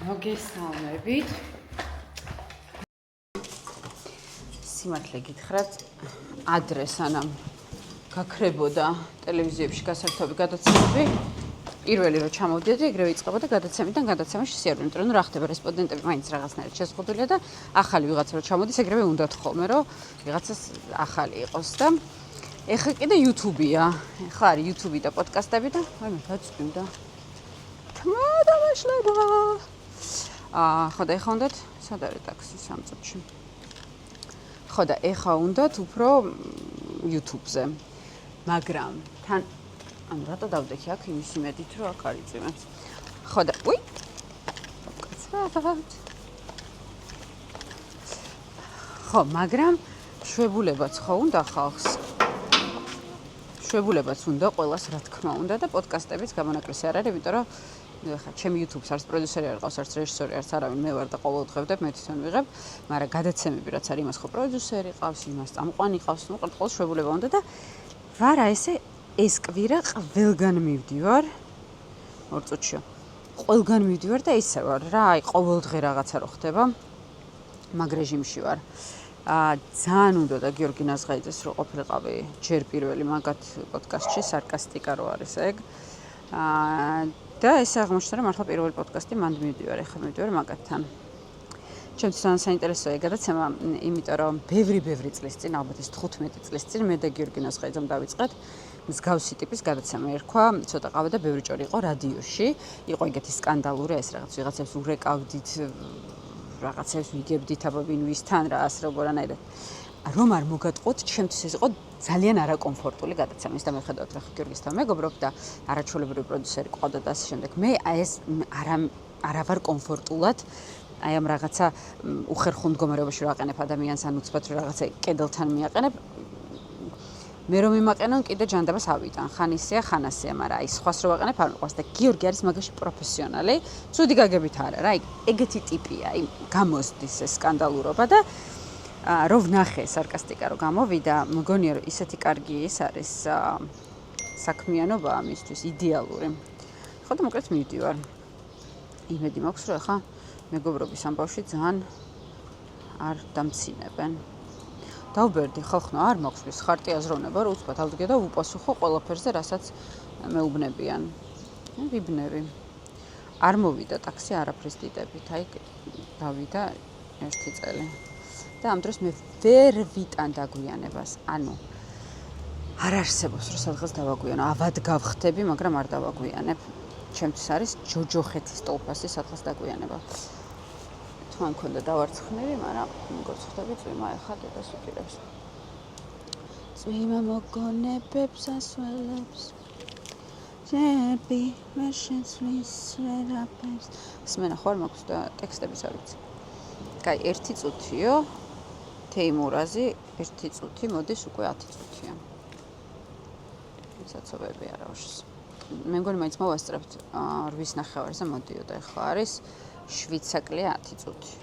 მოგესალმებით. სიმართლე გითხრათ, ადრე სანამ გაქრებოდა ტელევიზიებში გასართობი გადაცემები, პირველი რო ჩამოვდიოდი, ეგრევე იწყებოდა გადაცემიდან გადაცემაში სიარული, იმიტომ რომ რა ხდება, რესპონდენტები მაინც რაღაცნაირად შეზღუდულია და ახალი ვიღაცა რო ჩამოდის, ეგრევე უნდათ ხოლმე, რომ ვიღაცას ახალი იყოს და ეხლა კიდე YouTube-ია. ეხლა არის YouTube და პოდკასტები და აი მე გაწვიმდა. თმა დამაშლება. ხო და ეხლა უნდათ სად არის ტაქსი სამწუთში. ხო და ეხლა უნდათ უფრო YouTube-ზე. მაგრამ თან ანუ რატო დავდექი აქ იმის იმედით რომ აქ არის წვიმაც. ხო და უი. კაცრავად. ხო, მაგრამ შვებულებაც ხო უნდა ხალხს. შვებულებაც უნდა ყველას რა თქმა უნდა და პოდკასტებიც გამონაკლისი არ არის, იმიტომ რომ ხა ჩემი YouTube-ს არც პროდიუსერი არ ყავს, არც რეჟისორი, არც არავინ, მე ვარ და ყოველდღე ვდებ, მე თვითონ ვიღებ, მაგრამ გადაცემები რაც არის, იმას ხო პროდიუსერი ყავს, იმას წამყვანი ყავს, ნუ ყოველ შვებულება უნდა და ვარა ეს კვირა ყველგან მივდივარ. ორ წუთშიო. ყველგან მივდივარ და ისე ვარ რა, აი ყოველდღე რაღაცა რო ხდება. მაგ რეჟიმში ვარ. ძალიან უნდა და გიორგი ნაზღაიძეს რო ყოფილიყავი ჯერ პირველი მაგათ პოდკასტში სარკასტიკა რო არის ეგ. და ეს აღმოჩნდა რომ მართლა პირველი პოდკასტი მანდ მივდივარ, ეხლა მივდივარ მაგათთან. ჩემთვის ძალიან საინტერესოა ეგ გადაცემა, იმიტომ რომ ბევრი წლის წინ, ალბათ ეს 15 წლის წინ მე და გიორგი ნაზღაიძემ დავიწყეთ მსგავსი ტიპის გადაცემა ერქვა, ცოტა ყავა და ბევრი ჭორი იყო რადიოში. იყო ეგეთი სკანდალური, ეს რაღაც ვიღაცებს ურეკავდით, რაღაცებს ვიგებდით აბა ვინ ვისთან რა ასე როგორანაირად. რომ არ მოგატყოთ, ჩემთვის ეს იყო ძალიან არაკომფორტული გადაცემა. ის და მეხედავთ რა გიორგისთან მეგობრობ და არაჩვეულებრივი პროდიუსერი ყავდა და ასე შემდეგ. მე ეს არა ვარ კომფორტულად აი ამ რაღაცა უხერხულ მდგომარეობაში რომ აყენებ ადამიანს ან უცბად რომ რაღაცა კედელთან მიაყენებ. მე რომ იმაყენონ კიდე ჯანდაბას ავიტან. ხან ისეა, ხან ასეა, მაგრამ აი სხვას რო ვაყენებ არ მიყვარს და გიორგი არის მაგაში პროფესიონალი. ცუდი გაგებით არა რა, ეგეთი ტიპია, აი გამოსდის ეს სკანდალურობა და რო ვნახე სარკასტიკა რო გამოვიდა, მგონია რომ ისეთი კარგი ის არის საქმიანობა ამისთვის იდეალური. ხო და მოკლედ მივდივარ. იმედი მაქვს რომ ახლა მეგობრობის ამბავში ძალიან არ დამცინებენ. დავბერდი ხალხო არ მაქვს ის ხარტი აზროვნება რომ უცბად ავდგე და უპასუხო ყველაფერზე რასაც მეუბნებიან. ვიბნები. არ მოვიდა ტაქსი არაფრის დიდებით, აი დავიდა 1 წელი. და ამ დროს მე ვერ ვიტან დაგვიანებას. ანუ არ არსებობს რომ სადღაც დავაგვიანო. ავად გავხდები, მაგრამ არ დავაგვიანებ. ჩემთვის არის ჯოჯოხეთის ტოლფასი სადღაც დაგვიანება. თქმა მქონდა დავარცხნები, მაგრამ როგორც ხვდები წვიმა ეხა დედას უჭირებს. წვიმა მოგონებებს ასველებს. ჯერბი ვერ შეცვლის ვერაფერს. სმენა ხარ მაქვს და ტექსტებიც არ ვიცი. კაი, 1 წუთიო. თეიმურაზი 1 წუთი, მოდის უკვე 10 წუთია. საცობები არა უშს. მე მგონი მაინც მოვასწრებთ 8:30-ზე მოდიოდა, ეხლა არის 7 საკლია 10 წუთი.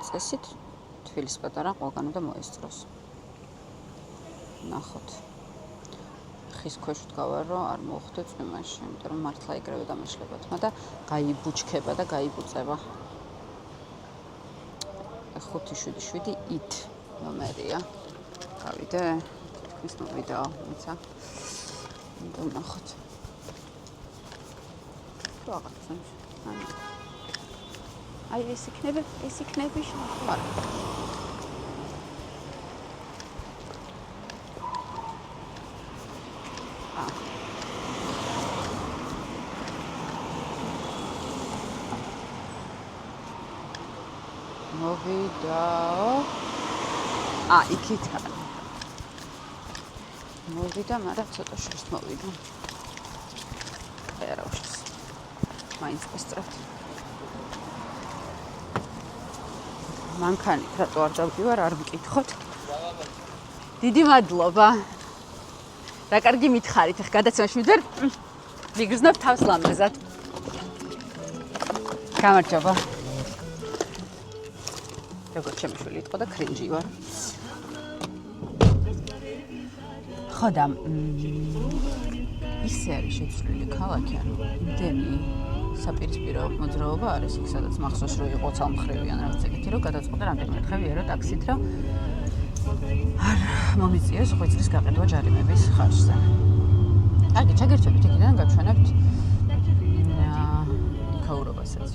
წესით თბილის პატარა ყველგან უნდა მოესწროს. ნახოთ. ხის ქვეშ ვდგავარ, რომ არ მოვხვდე წვიმაში, იმიტომ რომ მართლა ეგრევე დამაშლება თმა და გაიბუჩქება და გაიბუწება. 577 ით ნომერია. გავიდე, თითქმის მოვიდა, მიცა. და ნახოთ. რაღაცა. აი ეს იქნება შეხარ. მოვიდაო. იქით არა. მოვიდა, მაგრამ ცოტა შორს მოვიდა. არა უშს. მაინც გასწრაფთ. მანქანით რატო არ დავდივარ, არ მკითხოთ. დიდი მადლობა. რა კარგი მითხარით, ახლა გადაცემაში მივდივარ. ვიგრძნობ თავს ლამაზად. გამარჯობა. როგორც ჩემი შვილი იყო და კრინჯი ვარ. ხო და ისე არის შეცვლილი ქალაქი, ანუ იმდენი საპირისპირო მოძრაობა არის იქ, სადაც მახსოვს რომ იყო ცალმხრივი ან რაღაც ეგეთი, რომ გადაწყვეტა რამდენიმე დღე ვიერო ტაქსით, რომ არ მომიწიოს ხვიცრის გაყიდვა ჯარიმების ხარჯზე. კარგი, ჩაგერჩებით იქიდან გავჩვენებთ იქაურობასაც.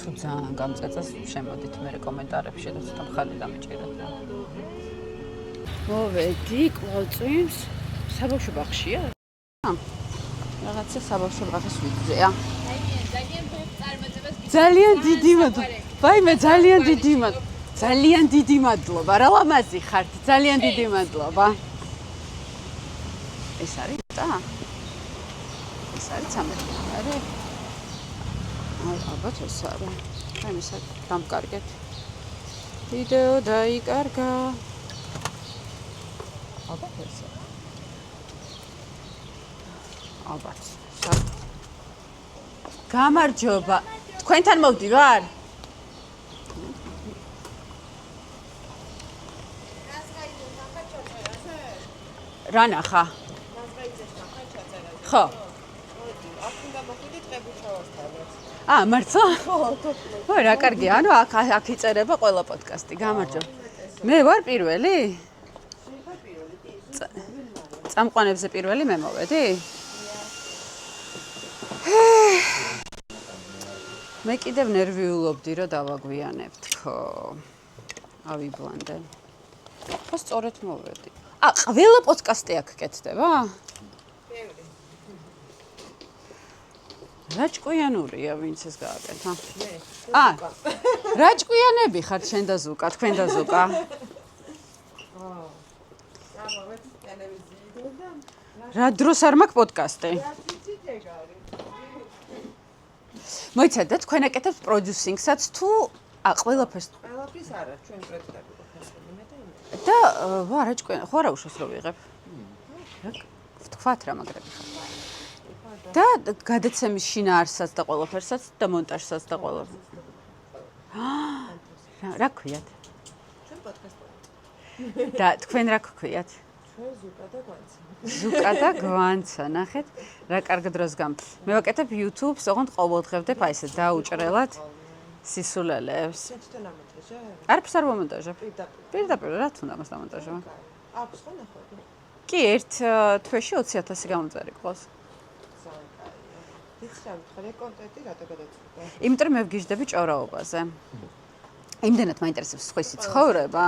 თუ ძალიან გამწეწას შემოდით მე კომენტარებში და ცოტა მხარი დამიჭირეთ. მოვედი კვლავწვიმს საბავშვო ბაღშია? რაღაცა საბავშვო ბაღის ვიწია. ძალიან დიდი მადლობა. ვაიმე, ძალიან დიდი მადლობა. ძალიან დიდი მადლობა. რა ლამაზი ხართ. ძალიან დიდი მადლობა. ეს არის და? ეს არის 13 არის? ალბათ ეს არის. აი მისა დამკარგეთ. ვიდეო დაიკარგა. ალბათ ეს არის. ალბათ. გამარჯობა. თქვენთან მოვდივარ? რა ნახა? ხო. მართლა? ხო, რა კარგია. ანუ აქ იწერება ყველა პოდკასტი. გამარჯობა. მე ვარ პირველი? წამყვანებზე პირველი მე მოვედი? მე კიდევ ნერვიულობდი, რომ დავაგვიანებთ, ხო. ავიბლანდე. ხო, სწორედ მოვედი. ყველა პოდკასტი აქ კეთდება? ბევრი. რა ჭკვიანურია, ვინც ეს გააკეთა? მე. რა ჭკვიანები ხართ შენ და ზუკა, თქვენ და ზუკა? ამავეთ ტელევიზიიდან. რა დროს არ მაქვს პოდკასტი? მოიცადე, თქვენ აკეთებთ პროდიუსინგსაც თუ ყველაფერს? ყველაფერს არა, ჩვენ პროექტები ვქნებით და ვა რა ჭკვიან, ხო არა უშავს რო ვიღებ? ვთქვათ რა მაგრები ხარ. და გადაცემის შინაარსაც და ყველაფერსაც და მონტაჟსაც და ყველაფერს. რა გქვიათ? ჩვენ პოდკასტი. და თქვენ რა გქვიათ? ჩვენ ზუკა და გვანცა. ზუკა და გვანცა, ნახეთ, რა კარგ დროს გამ. მე ვაკეთებ YouTube-ს, ოღონდ ყოველდღე ვდებ აი ესე დაუჭრელად სისულელებს. შეჭდენ ამონტაჟე? არაფერს არ მომონტაჟებ. პირდაპირ რა თქმა უნდა მას დამონტაჟებ. აქვს ხო ნახვები? კი, ერთ თვეში 20,000 გამომწერი ყავს. იცით, ხარ კონტენტი რატო გადაწყვეტა? იმიტომ რომ მე ვგიჟდები ჭორაობაზე. იმდენად მაინტერესებს სხვისი ცხოვრება.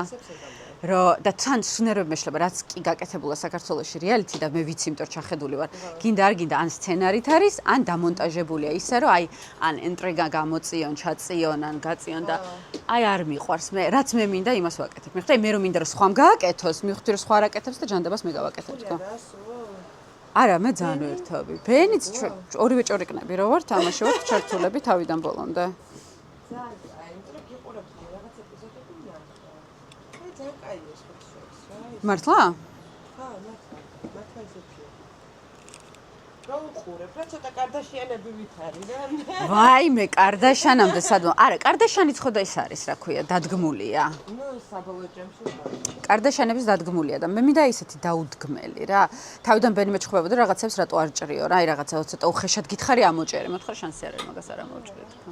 და თან სუნერები მეშლება, რაც კი გაკეთებულა საქართველოში რეალიტი და მე ვიცი, იმიტომ რომ ჩახედული ვარ. გინდა არ გინდა, ან სცენარით არის, ან დამონტაჟებულია ისე, რომ აი, ან ენტრიგა გამოწიონ, ჩაწიონ, ან გაწიონ და აი არ მიყვარს მე, რაც მე მინდა, იმას ვაკეთებ. მიხდი, მე რომ მინდა რომ სხვამ გააკეთოს, მივხვდი რომ სხვა არ აკეთებს და ჯანდაბას მე გავაკეთებ თქო. არა, მე ძალიან ვერთობი. ბენიც ორივე ჭორიკნები რო ვართ, ამაში ვართ ჩართულები თავიდან ბოლომდე. მართლა? ხო, მართლა ისეთია. რა უყურებ? რა ცოტა კარდაშიანები ვითარი რა. ვაიმე, კარდაშანამდე სადმო. არა, კარდაშანიც ხო და ის არის, რა ქვია, დადგმულია. ნუ საბოლოო ჯამში. კარდაშანების დადგმულია და მე მინდა ისეთი დაუდგმელი რა. თავიდან ბენი მეჩხუბებოდა რაღაცებს რატო არ ჭრიო რა, აი რაღაცა ცოტა უხეშად გითხარი ამოჭერე. მოთხრა შანსი არ არის, მაგას არ ამოჭრე თქო.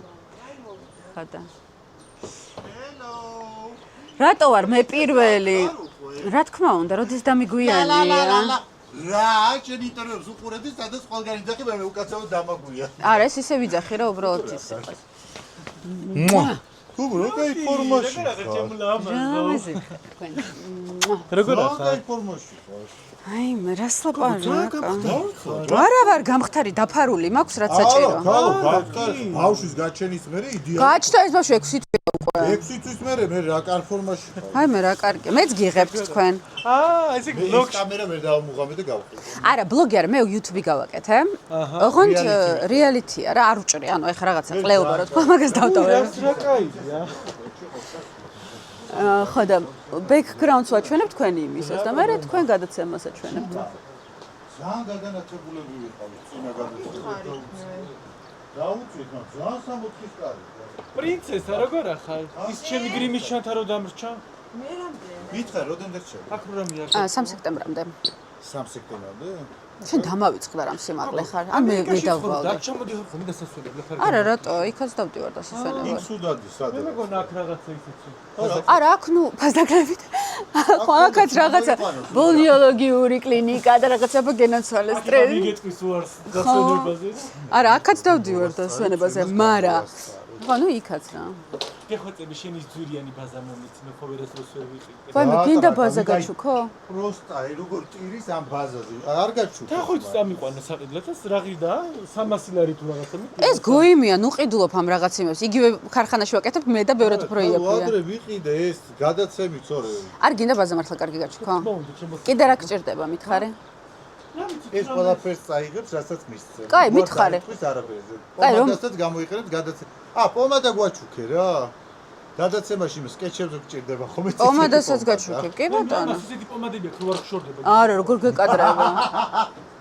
ხადა. რატო ვარ მე პირველი? რა თქმა უნდა, როდის დამიგვიანია? რა, შენ ინტერვიუს უყურებდი, სადაც ყველგან იძახი, მე უკაცრავად დამაგვია. არა, ეს ისე ვიძახი რა, უბრალოდ ის იყო. თუ რა კაი ფორმაში. როგორ ახლა? რა კაი ფორმაში ხარ? აი, მე რას ლაპარაკო? არა ვარ გამختარი, დაფარული მაქვს რაც საჭირო. ბავშვის გაჩენის მერე იდეა. გაჩნდა ეს ბავშვი 6 თვე უკვე. 6 თვის მერე მე რა კარ ფორმაში ხარ. აი მე რა კარგი. მეც გიღებთ თქვენ. ესე ბლოგი კამერა ვერ დავამუღამე და გავხდი. არა, ბლოგი არა, მე YouTube-ი გავაკეთე. ოღონდ რეალიტია რა, არ უჭრი. ანუ ეხა რაღაცა ყლეობა რო თქვა, მაგას დავტოვებ. რა კაია. ხო და background-ს ვაჩვენებ თქვენი იმისას და მე თქვენ გადაცემას აჩვენებთ. ძალიან გაგანათებულები ვიყავით წინა გადაცემაში. დაუწვით, მაგრამ ძალიან სამოთხის კარი. პრინცესა, როგორ ახალ? ის ჩემი გრიმის ჩანთა რო დამრჩა? მე რამდენი? მითხარ, როდემდე რჩება? აქ რა მიაკეთე? 3 სექტემბრამდე. 3 სექტემბრამდე? შენ დამავიწყდა რამ სიმაღლე ხარ? ან მე დავვალე. დაჩამოდი ხომ დასასვენებლად ხარ? არა, რატო? იქაც დავდივარ დასასვენებლად. იქ სუდადი სადაც. მე მეგონა აქ რაღაცა ისეთი. არა, აქ ნუ ფასდაგრებით. ხო, აქაც რაღაცა ბიოლოგიური კლინიკა და რაღაცა გენაცვალეს სტრესი. მიგეთქვის უარს დასვენებაზე. არა, აქაც დავდივარ დასვენებაზე, მარა ხო, ნუ იქაც რა. გეხვეწები შენ ის ძვირიანი ბაზა მომიცი, მე ხო ვერასდროს ვერ ვიყიდე. ვაიმე, გინდა ბაზა გაჩუქო? პროსტა, როგორ ტირის ამ ბაზაზე. არ გაჩუქო. და ხო იცი ამიყვანა საყიდლათაც რაღი და 300 ლარი თუ რაღაცა მე. ეს გოიმია, ნუ ყიდულობ ამ რაღაც იმებს. იგივე ქარხანაში ვაკეთებ მე და ბევრად უფრო იაფია. ადრე ვიყიდე ეს გადაცემით სწორე. არ გინდა ბაზა მართლა კარგი გაჩუქო? მომდი ჩემო. კიდე რა გჭირდება, მითხარე? ეს ყველაფერს წაიღებს, რასაც მისცემ. კაი, მითხარე. თქვის არაფერზე. კაი, რომ- პომადასაც გამოიყენებთ გადაცემა. პომადა გვაჩუქე რა. გადაცემაში იმ სკეჩებზე გჭირდება ხოლმე. პომადასაც გაჩუქებ, კი ბატონო. ეს ისეთი პომადები აქვს, რო არ გშორდება. არა, როგორ გეკადრება.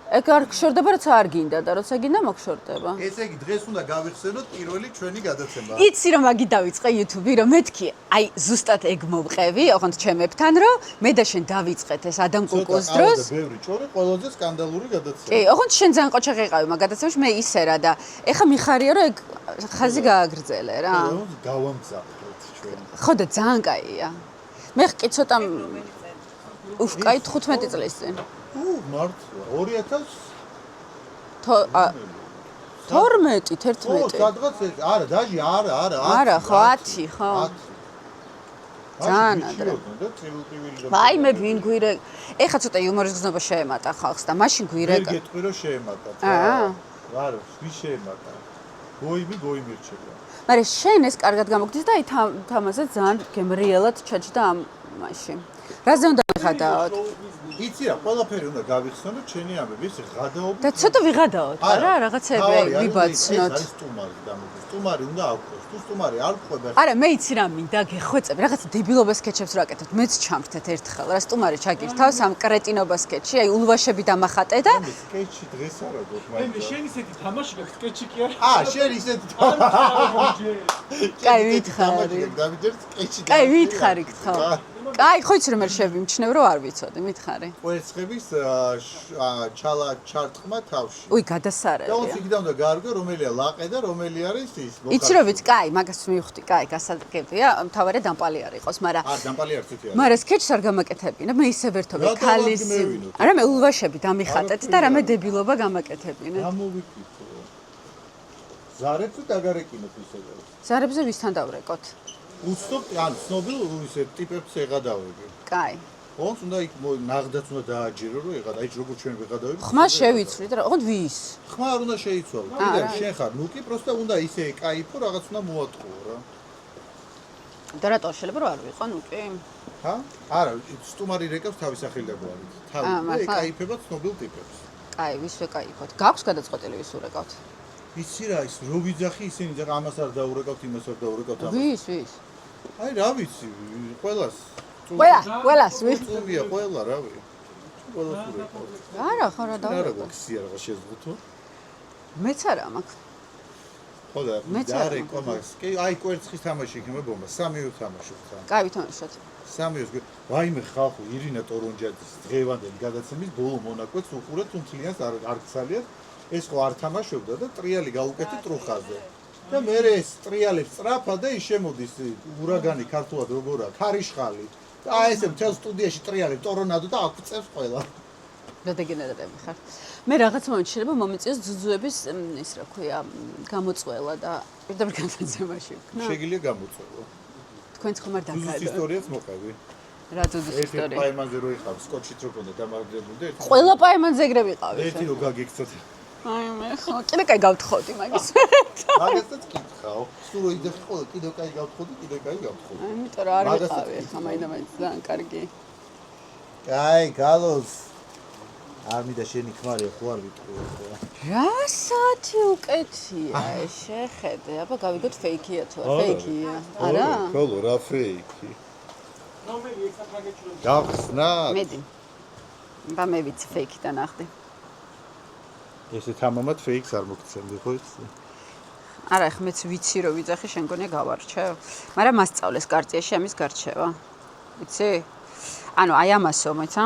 ეგ არ გშორდება, რაც არ გინდა და როცა გინდა მოგშორდება. ესე იგი დღეს უნდა გავიხსენოთ პირველი ჩვენი გადაცემა. იცი რომ მაგი დავიწყე YouTube-ი, რომ მეთქი, აი ზუსტად ეგ მოვყევი, ოღონდ ჩემებთან, რომ მე და შენ დავიწყეთ ეს ადამ კუკუს დროს. ბევრი ჭორი, ყველაზე სკანდალური გადაცემა. კი, ოღონდ შენ ძალიან ყოჩაღი იყავი მაგ გადაცემაში, მე ისე რა და ეხა მიხარია რომ ეგ ხაზი გააგრძელე რა. გავამძაფროთ ჩვენ. ხო და ძალიან კაია. მე კი ცოტა უფ, კაი 15 წლის წინ. მართლა 2000 12, ხო, 11. სადღაც არა, დაჟი არა. არა, ხო 10, ხო. ძალიან ადრე. აი მე ვინ გვირე. ეხა ცოტა იუმორის გზნობა შეემატა ხალხს და მაშინ გვირე. ვერ გეტყვი რომ შეემატა. არა, ვის შეემატა? გოიმი რჩება. მაგრამ შენ ეს კარგად გამოგდის და აი თამაზე ძალიან გემრიელად ჩაჯდა ამ მაშინ. რაზე უნდა ვიღადაოთ? იცი რა, ყველაფერი უნდა გავიხსენოთ ჩვენი ამბები, ეს ღადაობ. და ცოტა ვიღადაოთ, არა, რაღაცები ვიბაცნოთ. ეს სტუმარი დამოდის. სტუმარი უნდა აღვყოს. თუ სტუმარი არ გყვება. არა, მე იცი რა მინდა გეხვეწები, რაღაც დებილობას სკეჩებს რა აკეთებ. მეც ჩამრთეთ ერთხელ, რა სტუმარი ჩაგირთავს ამ კრეტინობას სკეჩი, აი ულვაშები დამახატე და სკეჩი დღეს არა გვაქვს მე მაინც. შენ ისეთი თამაში გაქვს, სკეჩი კი არა. შენ ისეთი კაი ვითხარი. დავიჯერ სკეჩი. კაი ვითხარი გთხოვ. კაი, ხო იცი რომ მე შევიმჩნევ რომ არ ვიცოდი, მითხარი. კვერცხების ჩარტყმა თავში. უი, და გადასარევია. ոնց იქიდან უნდა გაარგო, რომელია ლაყე და რომელი არის ის. იცი რომ ვიცი, კაი, მაგას მივხვდი, კაი, გასაგებია, მთავარი დამპალი არ იყოს, მაგრამ დამპალი არ ცეთი არის. მაგრამ სკეჩს არ გამაკეთებინა, მე ისე ვერთობე ქალის. არა, მე ულვაშები დამიხატეთ და რამე დებილობა გამაკეთებინა. გამოვიკითხო. ზარებს თუ დაგარეკინოთ ისე. ზარებზე ვისთან დავრეკოთ? უცნობ, ან ცნობილ ისე ტიპებს ეღადავები. კაი. ონს უნდა იქ ნაღდაც უნდა დააჯერო, რომ ეღადა, აი როგორ ჩვენ ვეღადავები. ხმა შევიცვლით რა, ოღონდ ვის? ხმა არ უნდა შეიცვალო. კიდევ შენ ხარ, ნუ კი პროსტა უნდა ისე кайფო, რაღაც უნდა მოატყუო რა. და რატო შეიძლება რომ არ ვიყო, ნუ კი? ჰა? არა, სტუმარი რეკავს თავის ახილებუარით. თავი კайფება ცნობილ ტიპებს. კაი, ვის ვეკაიფოთ? გაქვს გადაწყვეტილი ვის ურეკავთ? იცი რა, ის რო ვიძახი ისინი და ამას არ დაურეკავთ, იმას არ დაურეკავთ. ვის? აი რა ვიცი, ყველას. ყველას ვის? წუმია ყველა, რავი. ყველას ურეკავთ. არა, ხო რა არა, დაურეკავ. გვაქვს რა შეზღუთო. მეც არა მაქვს. ხო და დარეკო მას. კი, აი კვერცხის თამაში იქნება ბომბა, სამივე თამაშობთ. კაი, ვითამაშოთ. სამივე. ვაიმე ხალხო, ირინა ტორონჯაძის დღევანდელი გადაცემის ბოლო მონაკვეთს უყურეთ, თუ მთლიანს არ გცალიათ. ეს ხო არ თამაშობდა და ტრიალი გაუკეთე ტრუხაზე. და მე ეს ტრიალებს წრაფა და ის შემოდის ურაგანი ქართულად როგორაა, ქარიშხალი. და აი ესე მთელ სტუდიაში ტრიალებს ტორონადო და აკუწევს ყველა. რა დეგენერატები ხარ. მე რაღაც მომენტში შეიძლება მომიწიოს ძუძუების ის რა ქვია, გამოწველა და პირდაპირ განაცემაში ვქნა. შეგიძლია გამოწვევა. თქვენც ხომ არ ძუძუს დაგაიდო. ისტორიაც მოყევი. რა ძუძუს ერთი ისტორია? პაემანზე რო იყავს, სკოჩით რო კონდა დამარგებული და ერთი ყველა პაემანზე ეგრევე ყავი. ერთი რო გაგიქცოთ. აი მე ხო, კიდე კაი გავთხოვდი მაგის. მაგასაც კითხავ. სულ რო იდეხი ხოლმე, კიდე კაი გავთხოვდი, კიდე კაი გავთხოვდი. იმიტომ რომ არ ვიყავი, ხა მაინდა-მაინც ძალიან კარგი. კაი, გალოს. არ მინდა შენი ქმარია, ხო არ ვიტყვი ხო? რა საათი უკეთია, შეხედე, აბა გავიგოთ ფეიქია თუ არა, ფეიქია. არა? ხოლო რა ფეიქი? რომელი ექს აგეჭრო. გავხსნათ? მედი. და მე ვიცი ფეიქიდან ახდი. ესე თამამად ფეიქს არ მოგცემდი ხო იცი? არა, ხა მეც ვიცი რომ ვიძახი, შენ გონია გავარჩევ. მაგრამ მასწავლეს კარტიაში ამის გარჩევა. იცი? ანუ აი ამასო, მოიცა?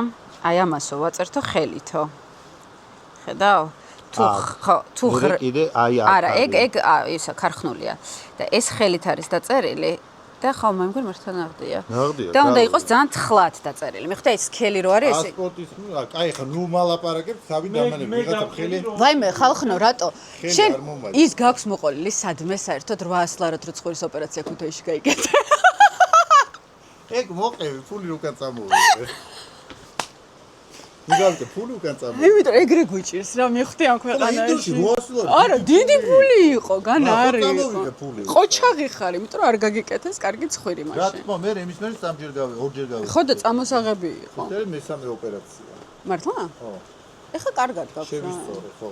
აი ამასო ვაწერთო ხელითო. ხედავ? თუ კიდე აი არა, ეგ ისა ქარხნულია და ეს ხელით არის დაწერილი და ხო მე მგონი მართლა ნაღდია. და უნდა იყოს ძალიან თხლად დაწერილი. მე ხვდები ეს სქელი რო არის ეს. პასპორტის, აი ხა ნუ მალაპარაკებ, თავი დამანები, ვიღაცა ხელი. ვაიმე, ხალხნო, რატო? შენ ის გაქვს მოყოლილი სადმე საერთოდ 800 ლარად რო ცხურის ოპერაცია ქუთაისში გაიგეთ. ეგ მოყევი, ფული უკან წამოვიდე. მიგავდე ფული უკან წამოვიდე. იმიტომ ეგრე გვიჭირს რა მიხდი ამ ქვეყანაში. 800 ლარი. არა, დიდი ფული იყო, გან არის. წამოვიდე ფული. ყოჩაღი ხარ, იმიტომ რომ არ გაგიკეთეს კარგი ცხვირი რა მაშინ. თქმა, მე იმის მერე სამჯერ გავი, ორჯერ გავი. ხო და წამოსაღები იყო. ეს მესამე ოპერაცია. მართლა? ხო. ეხა კარგად გაქვს რა. შევისწორე, ხო.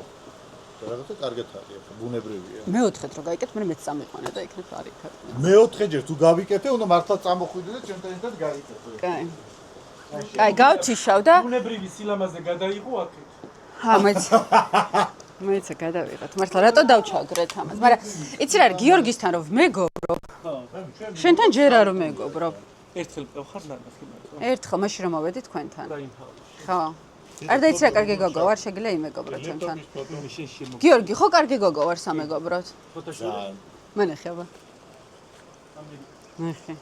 და რაღაცა კარგად არის, ხო, ბუნებრივია. მეოთხედ რო გაიკეთე, მე მეც წამიყვანე და იქნებ არის იქ. მეოთხეჯერ თუ გავიკეთე, უნდა მართლა წამოხვიდე და ჩემთან ერთად გაიკეთე. კაი. კაი, გავჩიშავ და ბუნებრივი სილამაზე გადაიღო აქეთ. ჰა, მეც გადავიღოთ. მართლა რატო დავჩაგრეთ ამას? მაგრამ იცი რა არის, გიორგისთან რომ მეგობრობ. შენთან ჯერ არ მეგობრობ. ერთხელ ყევხარ ნახე მაგრამ. ერთხელ მაშინ რომ მოვედი თქვენთან. დაინფავე. ხო. არ დაიცი რა კარგი გოგო ვარ, შეგიძლია იმეგობრო ჩემთან. შენ შემო. გიორგი, ხო კარგი გოგო ვარ სამეგობროთ? ფოტოშოპი. მანახე აბა. ნახე.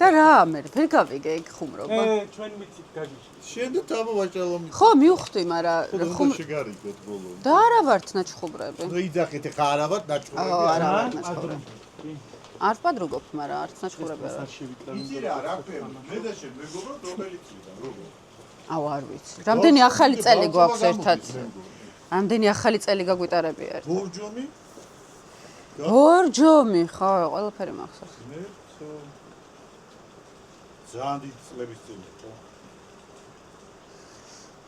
და რა მე ვერ გავიგე ეგ ხუმრობა. ჩვენ მიცით გაგიში. შენ და თავო ვაჭალო ხო მივხვდი, მაგრამ ხუმრობა შეგარიგოთ ბოლო. და არა ვართ ნაჩხუბრები. ნუ იძახეთ ხა არა ვარ ნაჭყურები. არა ვარ ნაჩხუბრები. არ ვპადრუგობთ, მაგრამ არც ნაჩხუბრები არ. იცი რა ფერი? მე და შენ მეგობრობ რომელიც ვიდან როგორ? აუ არ ვიცი. რამდენი ახალი წელი გვაქვს ერთად? რამდენი ახალი წელი გაგვიტარები ერთ? ბორჯომი? ბორჯომი, ხო, ყველაფერი მახსოვს. ძალიან დიდი წლების წინ ხო?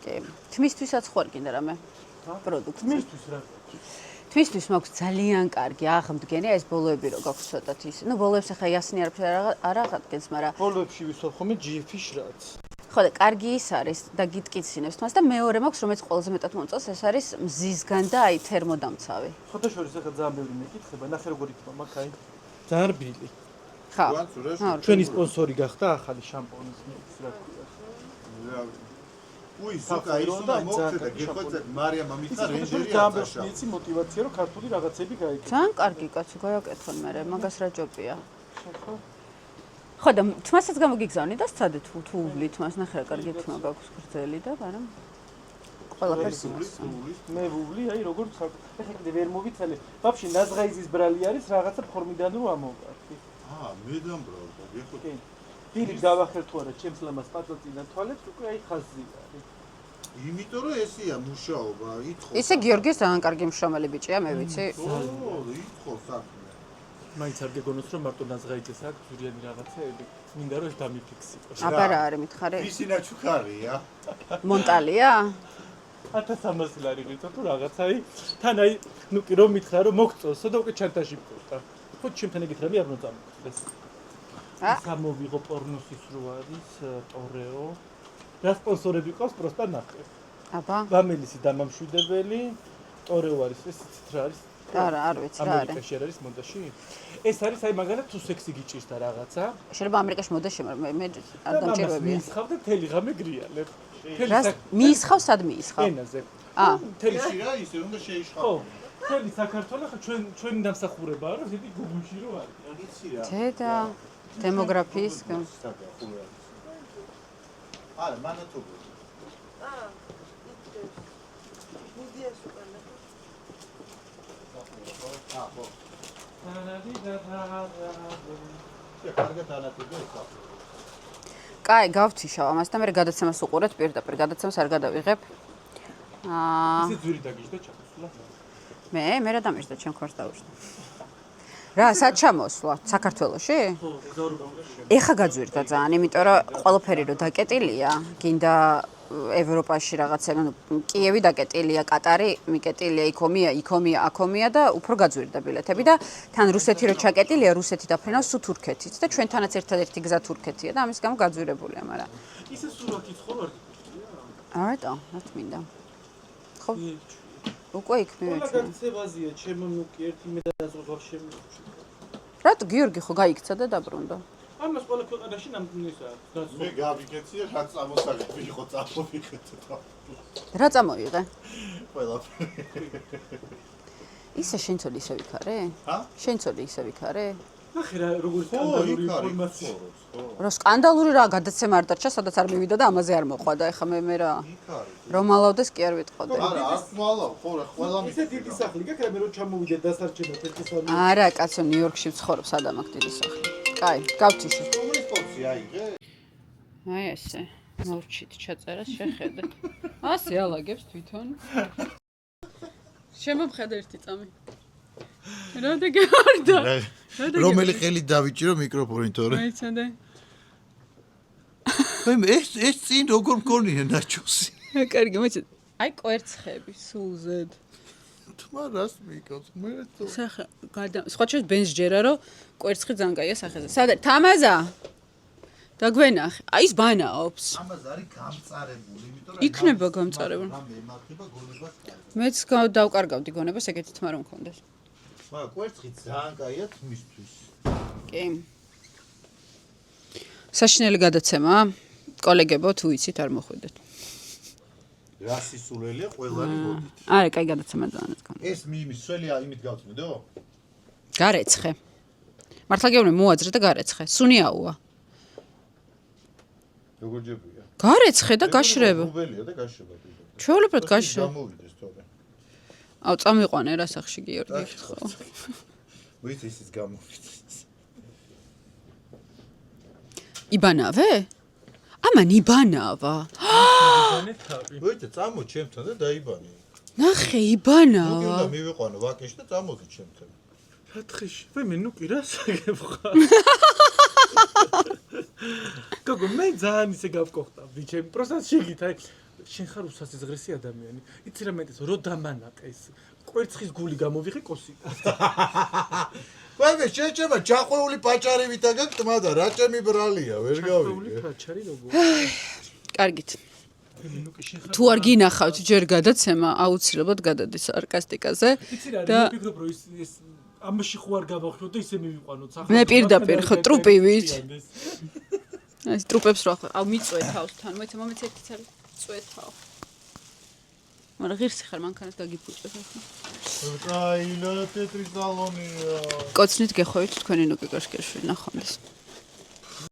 კი, თმისთვისაც ხوار გინდა რამე პროდუქტი. მისთვის რა. თმისთვის მაქვს ძალიან კარგი აღმდგენი, ეს ბოლოები რო გაქვს ცოტათ ის. ნუ ბოლოებს ახლა იასნი არ აღადგენს, მაგრამ ბოლოებში ვისვარ ხოლმე GF-ი შრაც. ხო და კარგი ის არის და გიტკიცინებს თმას და მეორე მაქვს რომელიც ყველაზე მეტად მომწონს, ეს არის მზისგან და აი თერმოდამცავი. ფოტოშორის ახლა ძალიან ბევრი მეკითხება, ნახე როგორ იქნება მაგაი. ძალიან რბილი. ხა. ჩვენი სპონსორი გახდა ახალი შამპონის მეც რა ქვია. უი, სუკა ის უნდა მოგწე და გეხოწე მარიამ ამიცა რენჯერი ძალიან ბევრი იცი мотиваცია რომ ქართული რაღაცები გაიგე. ძალიან კარგი კაცი გააკეთონ მე, მაგას რა ჯობია. ხო და თმასაც გამოგიგზავნი და სცადე თუ უბლი თმას ნახე რა კარგი თმა გაქვს გრძელი და მაგრამ ყველაფერს იმას. მე ვუბლი, აი როგორ ეხლა კიდე ვერ მოვიცალე. ვაფშე ნაზღაიზის ბრალი არის რაღაცა ფორმიდან რო ამოვკარდი. მე დამბრალდა, გეხოთ. კი. დიდი გავახერ თუ არა ჩემს ლამას პაწაწინა თვალებს უკვე აი ხაზი არის. იმიტომ რომ ესეა მუშაობა, ითხო. ისე გიორგის ძალიან კარგი მშრომელი ბიჭია, მე ვიცი. ითხო საქმე. მაინც არ გეგონოს რომ მარტო ნაზღაიძეს აქვს ზურიანი რაღაცეები. მინდა რომ ეს დამიფიქსიროს. აბა რა არის მითხარი? ისინა ჩუქარია. მონტალია? 1300 ლარი ვიწო თუ რაღაცაი. თან აი ნუ კი რომ მითხრა რომ მოგწოსო და უკვე ჩანტაჟი მქონდა. ხო ჩემთან ეკითხები არ უნდა წამოხდეს. გამოვიღო პორნოსის რო არის ტორეო. რა სპონსორები ყავს პროსტა ნახე. აბა. ვამელისი დამამშვიდებელი ტორეო არის ეს ცით რა არის? არა, არ ვიცი რა არის. ამერიკაში არის მოდაში? ეს არის აი მაგალითად თუ სექსი გიჭირს და რაღაცა. შეიძლება ამერიკაში მოდაში მე არ დამჭირვებია. მიისხავ და თელი ღამე გრიალებ. რას მიისხავ სად მიისხავ? ენაზე. თელი რა ისე უნდა შეიშხავო. ხო. თელი საქართველოს ხო ჩვენი დამსახურებაა რომ ზედი გუგლში რო არის. იცი რა. დედა დემოგრაფიის არა, მანათობი. კაი, გავთიშავ ამას და მე გადაცემას უყურეთ პირდაპირ, გადაცემას არ გადავიღებ. ისე ძვირი დაგიჟდა ჩამოსვლა. მე რა დამეჭდა ჩემ ხარს დავიშვა. რა, სად ჩამოსვლა? საქართველოში? ხო, ზაურბავში. ეხა გაძვირდა ძალიან, იმიტომ რომ ყველაფერი რო დაკეტილია, გინდა ევროპაში რაღაცა, ანუ კიევი დაკეტილია, კატარი მიკეტილია, იქომია, აქომია და უფრო გაძვირდა ბილეთები და თან რუსეთი რო ჩაკეტილია, რუსეთი დაფრინავს სულ თურქეთით და ჩვენთანაც ერთადერთი გზა თურქეთია და ამის გამო გაძვირებულია, მაგრამ ისე სურათიც ხო არ არა, რა თქმა ხო უკვე იქ მივეჭი. ყველა გაქცევაზია, ჩემო ნუკი ერთი მე და ზოგავ შემოჭი. რატო გიორგი ხო გაიქცა და დაბრუნდა? ამას ყველა ქვეყანაში ნამდვილისა მე გავიკეთე რა წამოსაგეთ ვიყო წამოვიხეთო რა წამოიღე? ყველაფერი ისე შენ ცოლი ისე ვიქარე? ჰა? შენ ცოლი ისე ვიქარე? ნახე რა როგორი სკანდალური ინფორმაცია რა სკანდალური რა გადაცემა არ დარჩა, სადაც არ მივიდა და ამაზე არ მოყვა და ეხა მე რა რომ ალავდეს კი არ ვიტყოდე. არა არ მალავ ხო რა ყველა ისე დიდი სახლი გაქვს მე რო ჩამოვიდე დასარჩენად ერთი-სამი არა კაცო ნიუ-იორკში ვცხოვრობ სადამ აქ დიდი სახლი. კაი, გავთიშე. რომლის პორცი აიღე? აი ესე. მოვჩით ჩაწერას შეხედეთ. ასე ალაგებს თვითონ. შემომხედე ერთი წამი. რა დაგეორდა? რომელი ხელი დავიჭირო მიკროფონით თორე? მეცადე. მე ეს წინ როგორ მქონია ნაჩოსი? კარგი, მეცადე. აი კვერცხები სულზედ. თმა რას მიკავს? მე თო სახე სხვა შეიძლება ბენს ჯერა რომ კვერცხი ძალიან კაია სახეზე. სად არის? თამაზა. დაგვენახე. აი ის ბანაობს. ამას არის გამწარებული, იმიტომ რომ იქნება გამწარებული. მემართება გონებას. მეც დავკარგავდი გონებას ეგეთი თმა რომ მქონდეს. მაგრამ კვერცხი ძალიან კაია თმისთვის. კი. საშინელი გადაცემა. კოლეგებო თუ იცით არ მოხვიდეთ. რა სისულელია ყველანი მოდით. არა, კაი გადაცემა ძალიან გქონდა. ეს მიმის სველი იმით გავწმედო? გარეცხე. მართლა გეუბნები მოაძრე და გარეცხე. სუნიაუა. როგორ ჯებია? გარეცხე და გაშრება. გუბელია და გაშრება კიდე. ჩვეულებრივად გაშრება. გამოვიდეს თორე. აუ წამიყვანე რა სახში გიორგი ხო. ვიცი ის გამოვიდეს. იბანავე? ამან იბანავა. ვეჭე წამო ჩემთან და დაიბანე. ნახე მოგი იბანავა. უნდა მივიყვანო ვაკეში და წამოდი ჩემთან. სათხეში მე ნუ კი რა საგებ ხარ გოგო მე ძალიან ისე გავკოხტავდი ჩემი პროსტად შეგით აი შენ ხარ უსასიზღრესი ადამიანი იცი რა მეტეს რო დამანაყეს კვერცხის გული გამოვიღე კოსიდან ვაიმე შეჭება ჩაყვეული პაჭარი ვითა გაკტმა და რა ჩემი ბრალია ვერ გავიგე. პაჭარი როგორ კარგით. მე ნუ კი შენ ხარ თუ არ გინახავთ ჯერ გადაცემა, აუცილებლად გადადის სარკასტიკაზე იცი რა და მე ვფიქრობ რომ ის ამაში ხო არ გავახშო და ისე მივიყვანოთ სახლა მე პირდაპირ ხო ტრუპივით. აი ტრუპებს რა ხო? აუ მიწვეთავს თან, მომეც ერთი ცალი წვეთავ. მაგრამ ღირსი ხარ მანქანას გაგიფუჭებ ახლა. კაინა თეთრი სალონია. კოცნით გეხოვით თქვენი ნუკი კაშკერში ნახონდეს.